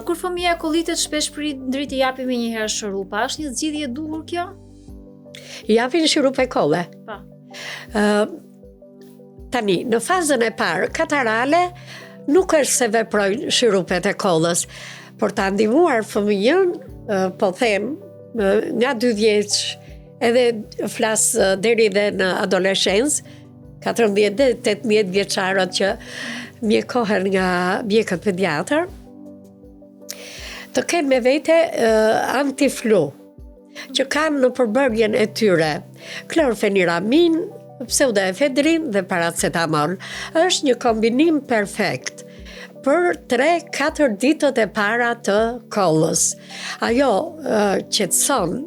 Kur fëmija kollitet shpesh prindrit I japin me njëherë shurupa, është një zgjidhje e duhur kjo? I japin shurupe kolle. Pa. Tani, në fazën e parë, katarale nuk është se veprojnë shurupet e kollës, por ta ndihmuar fëmijën, po them, nga 2 vjeç, edhe flas deri dhe në adoleshencë, 14 dhe 18 vjeçarët që mjekohen nga mjekët pediatër, të kenë me vete antiflu, që kanë në përbërjen e tyre klorfeniramin, pseudoefedrin dhe paracetamol. Është një kombinim perfekt për 3-4 ditët e para të kollës. Ajo qetëson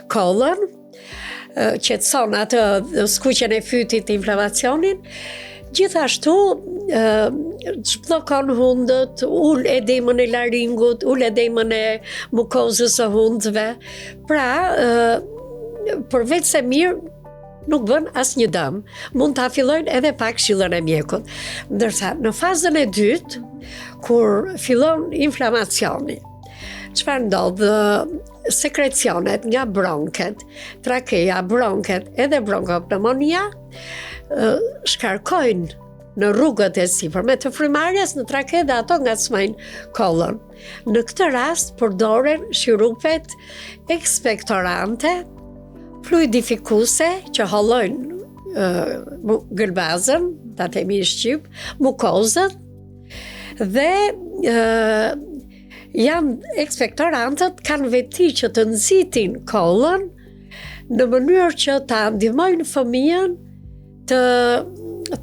kollën, qetëson atë skuqjen e fytit, inflamacionin, gjithashtu zhbllokon hundët, ul edemën e laringut, ul edemën e mukozës së hundëve. Pra, përveç se mirë, nuk bën asnjë dëm. Mund ta fillojnë edhe pa këshillën e mjekut. Ndërsa në fazën e dytë, kur fillon inflamacioni, çfarë ndodh? Sekrecionet nga bronket, trakeja, bronket edhe bronkopneumonia shkarkojnë në rrugët e sipërme të frymarrjes në trake dhe ato ngacmojnë kollën. Në këtë rast përdoren shirupet ekspektorante, fluidifikuese që hollojnë gëlbazën, ta themi në shqip, mukozën dhe janë ekspektorantët kanë veti që të nxitin kollën në mënyrë që ta ndihmojnë fëmijën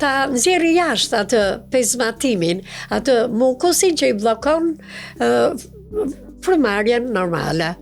ta nxjerrë jashtë atë pezmatimin, atë mukosin që I bllokon frymarrjen normale.